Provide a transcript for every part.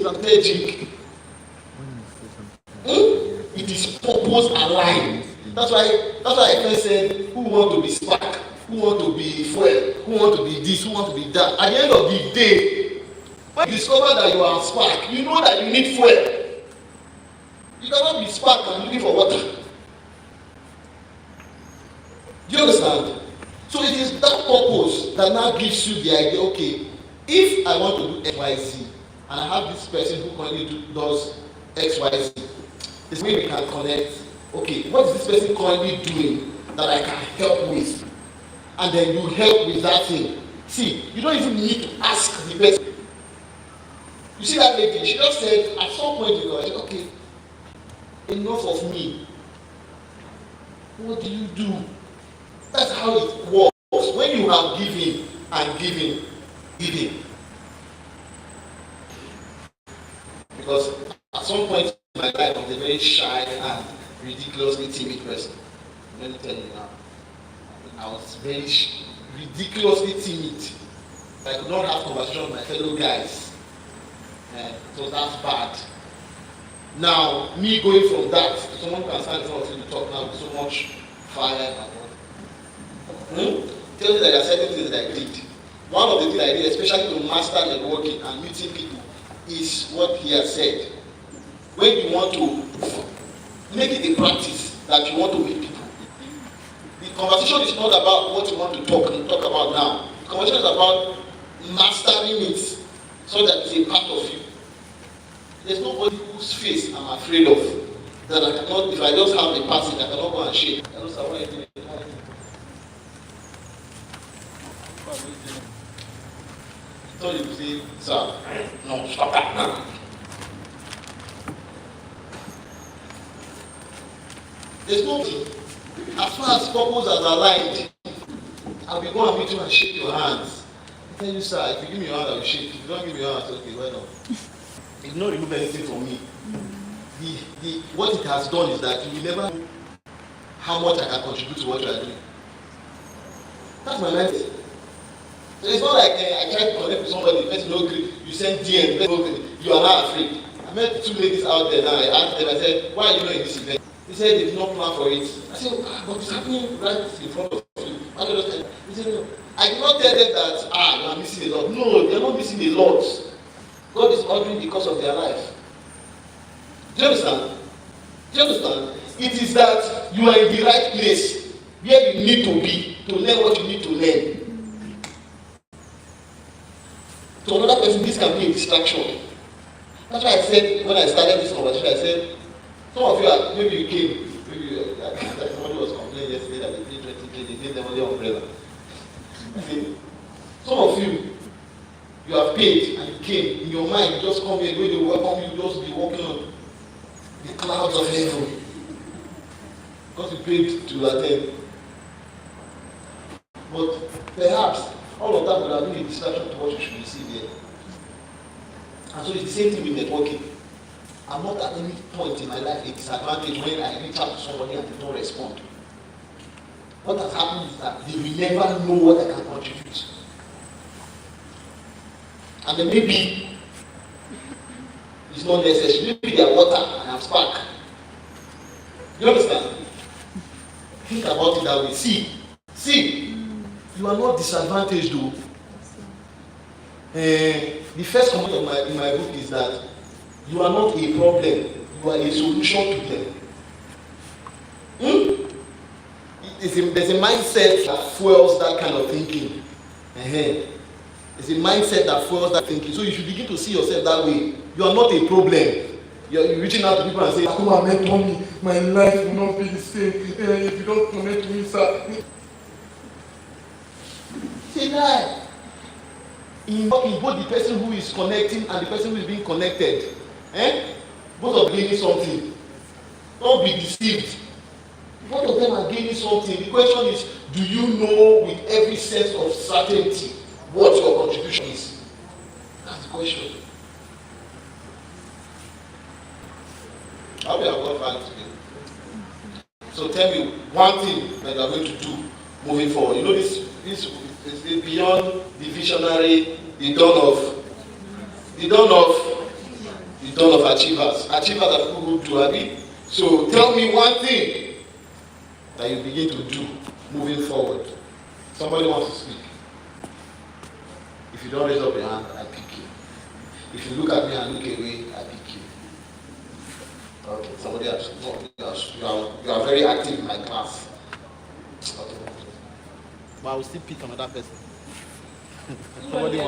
strategic. It is purpose aligned. That's why I first said, who want to be spark, who want to be fuel, who want to be this, who want to be that. At the end of the day, when you discover that you are spark, you know that you need fuel. You cannot be spark and looking for water. Do you understand? So it is that purpose that now gives you the idea, okay, if I want to do XYZ, and I have this person who currently does XYZ, it's when we can connect, okay, what is this person currently doing that I can help with? And then you help with that thing. See, you don't even need to ask the person. You see that lady, she just said, at some point you go, okay, enough of me. What do you do? That's how it works. When you have giving and giving. Because at some point in my life, I was a very shy and ridiculously timid person. Let me tell you now. I was very ridiculously timid. I could not have conversation with my fellow guys. So that's bad. Now, me going from that, someone can stand in front of you to talk now with so much fire and tell you that there are certain things that I did. One of the things I did, especially to master networking and meeting people, is what he has said. When you want to make it a practice that you want to meet people, the conversation is not about what you want to talk about now. The conversation is about mastering it so that it's a part of you. There's nobody whose face I'm afraid of that I cannot, if I just have a person, I cannot go and shake. I don't know what I do. So you say, sir, no, stop that now. There's nothing. As far as purpose are aligned, I'll be going to meet you and shake your hands. I tell you, sir, if you give me your hand, I will shake. If you don't give me your hand, I say, okay, why not? It will not remove anything from me. What it has done is that you will never know how much I can contribute to what you are doing. That's my mindset. So it's not like I try to connect with somebody, the person no agree, you send DM, the person no agree, you are not afraid. I met two ladies out there now, I asked them, I said, why are you not in this event? They said they did not plan for it. I said, but it's happening right in front of you. I don't know. He said, no. I did not tell them that, you are missing a lot. No, they are not missing a lot. God is ordering because of their life. Do you understand? It is that you are in the right place where you need to be to learn what you need to learn. To another person, this can be a distraction. That's why I said, when I started this conversation, I said, some of you are, maybe you came, like somebody was complaining yesterday that they did 20K, they gave them only umbrella. Some of you, you have paid and you came, in your mind, you just come here, when they welcome you, just be walking on the clouds of heaven. Because you paid to attend. But perhaps all of that would have been a distraction to what you should receive here. And so it's the same thing with networking. I'm not at any point in my life a disadvantage when I reach out to somebody and they don't respond. What has happened is that they will never know what I can contribute. And then maybe it's not necessary. Maybe they are water and I'm spark. You understand? Think about it that way. See, you are not disadvantaged though. The first comment in my book is that you are not a problem, you are a solution to them. There's a mindset that fuels that kind of thinking. There's a mindset that fuels that thinking. So you should begin to see yourself that way. You are not a problem. You're reaching out to people and saying, come on, mentor me. My life will not be the same if you don't connect to me, sir. Say that. In both the person who is connecting and the person who is being connected, both are gaining something. Don't be deceived. Both of them are gaining something. The question is, do you know with every sense of certainty what your contribution is? That's the question. How we have got value today? So tell me one thing that you are going to do moving forward. You know this is beyond the visionary, the dawn of of achievers. Achievers are people who do, Abi. So tell me one thing that you begin to do moving forward. Somebody wants to speak. If you don't raise up your hand, I pick you. If you look at me and look away, I pick you. Okay, somebody else. No, you are very active in my class. Okay. But I will still pick another person. Somebody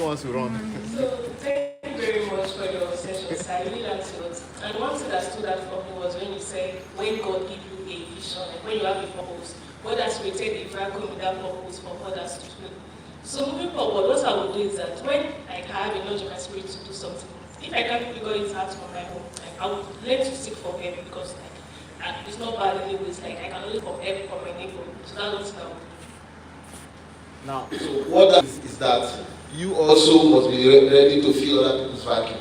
wants to run. So thank you very much for your session, sir. I really liked it. And one thing that stood out for me was when you said, when God gives you a vision, like when you have a purpose, God has created a vacuum in that purpose for others to fill. So moving forward, what I will do is that when I have a nudge in my spirit to do something, if I can't figure it out on my own, like, I would learn to seek for help because it's not bad anyways. Like I can only come help from my neighbor. So that's what I would do. Now, so what that is that you also must be ready to fill other people's vacuum.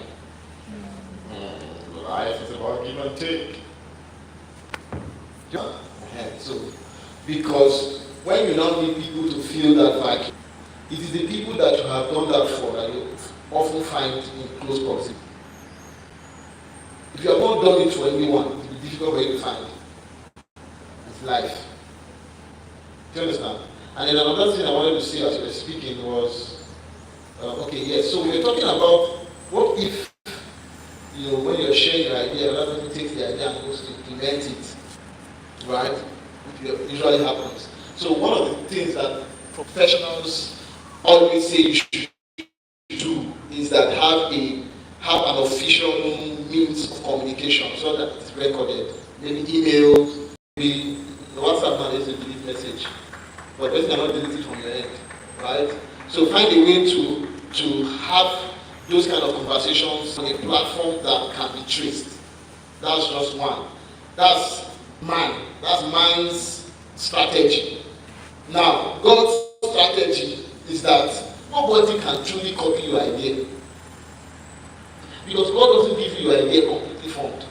Life is about give and take. So, because when you now need people to fill that vacuum, it is the people that you have done that for that you often find in close proximity. If you have not done it for anyone, it will be difficult for you to find. It's life. Do you understand? And then another thing I wanted to say as you were speaking was, so we were talking about what if, when you're sharing your idea, another person takes the idea and goes to implement it, right? Which usually happens. So one of the things that professionals always say you should do is that have an official means of communication so that it's recorded. Maybe email, maybe WhatsApp now is a delete message. But person cannot delete it from your end, right? So find a way to have those kind of conversations on a platform that can be traced. That's just one. That's man's strategy. Now, God's strategy is that nobody can truly copy your idea. Because God doesn't give you your idea completely formed.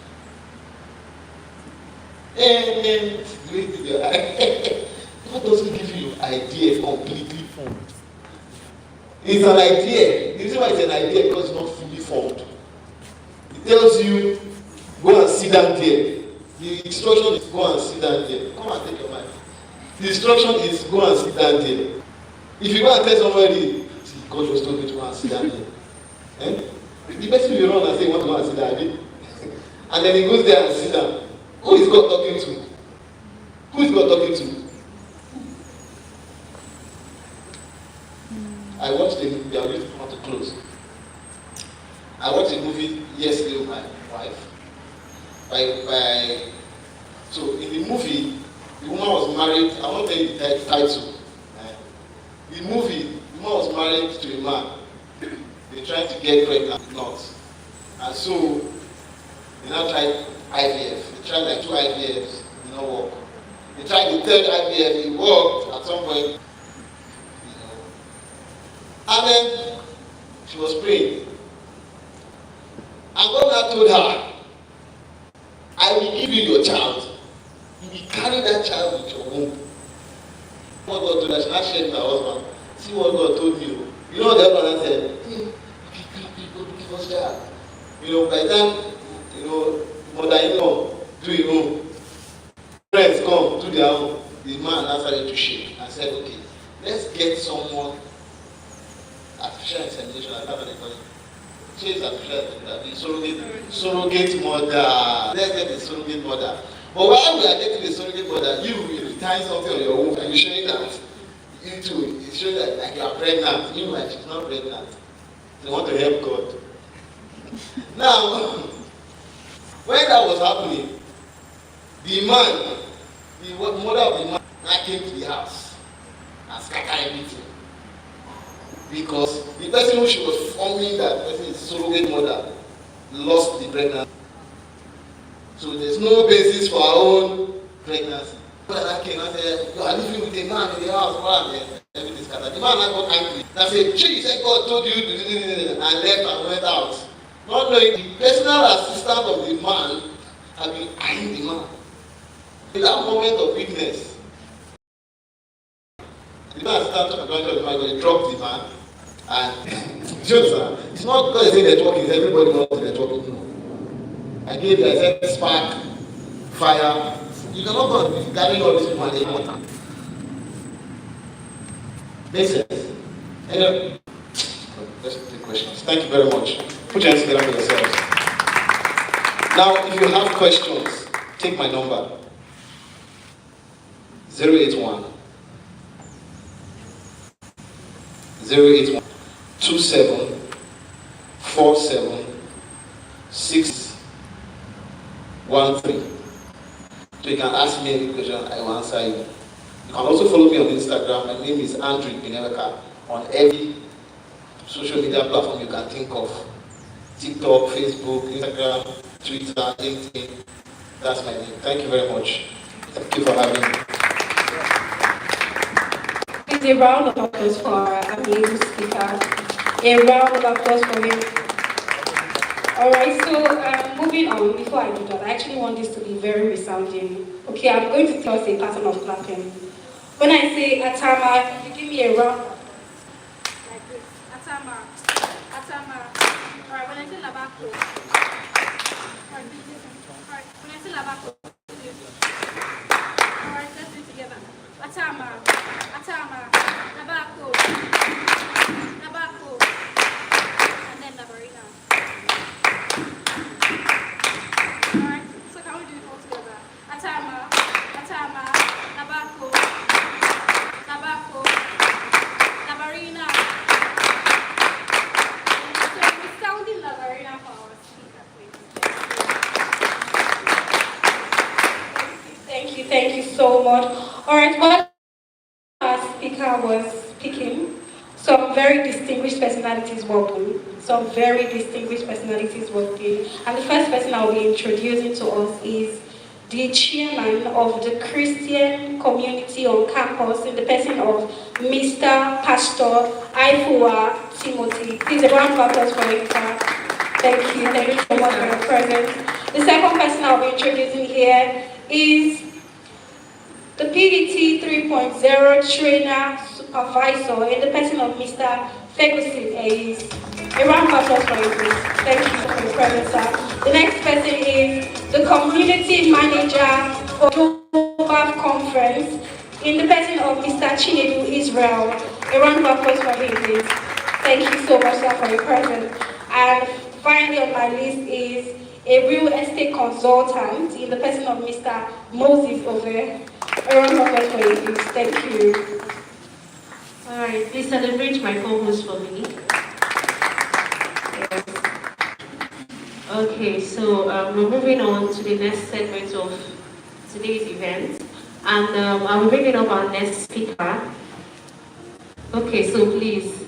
God doesn't give you idea completely formed. It's an idea. The reason why it's an idea because it's not fully formed. It tells you, go and sit down there. The instruction is go and sit down there. Come and take your mind. The instruction is go and sit down there. If you go and tell somebody, see, God just told me to go and sit down there. The person will run and say, want to go and sit down there. And then he goes there and sits down. Who is God talking to? Who is God talking to? I watched a movie, I'm going to close. I watched a movie yesterday with my wife. So in the movie, the woman was married, I won't tell you the title. The movie, the woman was married to a man. They tried to get pregnant, not. And so, they now tried IVF. They tried like 2 IVFs, it did not work. They tried the 3rd IVF, it worked at some point. And then she was praying. And God now told her, I will give you your child. You will carry that child with your womb. What God told her, she now shared with her husband. See what God told you. You know what the husband said? Hey, give us child. By the time, mother-in-law do your own. Friends come, do their own. The man now started to shake and said, okay, let's get someone artificial insemination, I don't know what they call it. She is artificial insemination, surrogate mother. Let's get a surrogate mother. But while we are getting a surrogate mother, you will tie something on your womb and you're showing that you too, it's showing that like you are pregnant. You like she's not pregnant. They want to help God. Now, when that was happening, the man, the mother of the man, now came to the house and scattered everything. Because the person who she was forming, that person is surrogate mother, lost the pregnancy. So there's no basis for her own pregnancy. But I came and said, you are living with a man in the house, everything's scattered. The man got angry. And I said, she said God told you and left and went out. Not knowing the personal assistant of the man had been eyeing the man. In that moment of weakness, the man started to the man, they dropped the man. And it's not because they say networking, everybody wants networking. No. I gave you, I said spark, fire. You cannot go and be gathering all these people and they water. Makes sense? Anyway, let's take questions. Thank you very much. Put your hands together for yourselves. Now, if you have questions, take my number. 081 081 27 47 613. So you can ask me any question, I will answer you. You can also follow me on Instagram. My name is Andrew Ineweka. On every social media platform you can think of. TikTok, Facebook, Instagram, Twitter, LinkedIn. That's my name. Thank you very much. Thank you for having me. A round of applause for our amazing speaker. A round of applause for him. Alright, so moving on, before I do that, I actually want this to be very resounding. Okay, I'm going to tell us a pattern of clapping. When I say Atama, you give me a round like this. Atama, Atama. Alright, when I say Labako. Alright, when I say Labako. Alright, let's do it together. Atama, Atama, Labako, Labako, and then Labarina. Alright, so can we do it all together? Atama, Atama, Labako, Labako, Labarina. So we're sounding Labarina for our speaker, please. Thank you so much. Alright, well, our speaker was speaking. Some very distinguished personalities walking. Some very distinguished personalities walking. And the first person I'll be introducing to us is the chairman of the Christian community on campus in the person of Mr. Pastor Aifua Timothy. Please, a round of applause for him, sir. Thank you so much for your presence. The second person I'll be introducing here is the PDT 3.0 trainer supervisor in the person of Mr. Ferguson Hayes. A round of applause for you, please. Thank you for your presence, sir. The next person is the community manager for Global Conference in the person of Mr. Chinedu Israel. A round of applause for him, please. Thank you so much, sir, for your presence. And finally on my list is a real estate consultant in the person of Mr. Moses Ove. A round of applause for you, please. Thank you. All right, please celebrate my co-host for me. Yes. Okay, so we're moving on to the next segment of today's event, and I'm bringing up our next speaker. Okay, so please,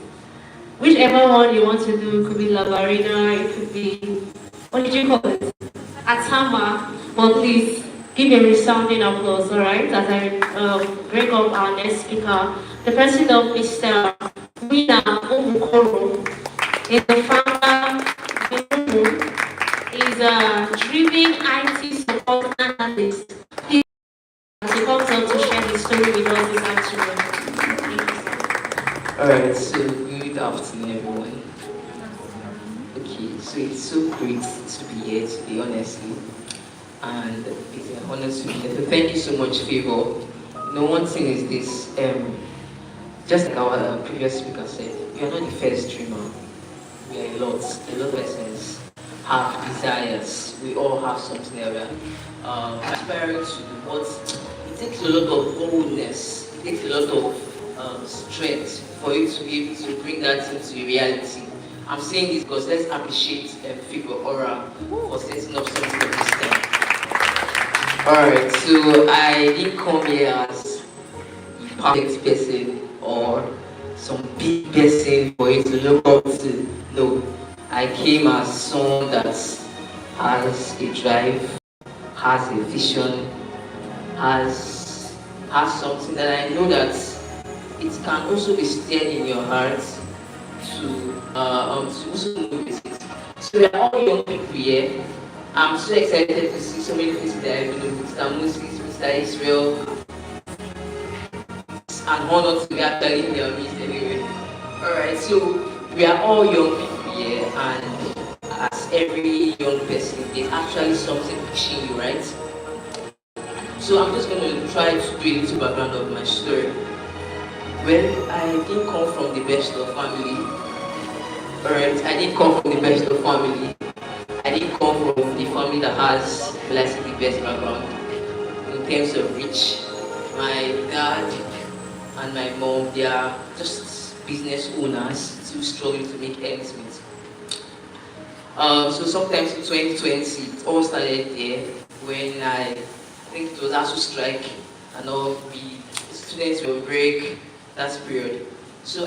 whichever one you want to do, it could be Labarina, it could be, what did you call it? Atama, but please, give a resounding applause, all right, as I bring up our next speaker, the president of Mr. Wina Omukoro, is the founder, is a driven IT support analyst. He comes up to share his story with us this afternoon. All right, so good afternoon, everyone. Okay, so it's so great to be here today, honestly. And it's an honor to be here. So thank you so much, Favor. One thing is this, just like our previous speaker said, we are not the first dreamer. We are a lot of persons have desires. We all have something that we are aspiring to, but it takes a lot of boldness, it takes a lot of strength for you to be able to bring that into reality. I'm saying this because let's appreciate Favor Aura for setting up something of this time. Alright, so I didn't come here as a perfect person or some big person for you to look up to. No, I came as someone that has a drive, has a vision, has something that I know that it can also be stirred in your heart to also move with it. So we are all young people here. I'm so excited to see so many faces that I've been with Mr. Moses, Mr. Israel, and honor to be actually in their midst anyway. Alright, so we are all young people here, and as every young person, there's actually something pushing you, right? So I'm just going to try to do a little background of my story. Well, I didn't come from the best of family. Alright, I didn't come from the best of family. I didn't come from the family that has, let's say, the best background in terms of rich. My dad and my mom, they are just business owners still struggling to make ends meet. So sometimes in 2020, it all started there when I think it was ASU strike and all the students were on break that period. So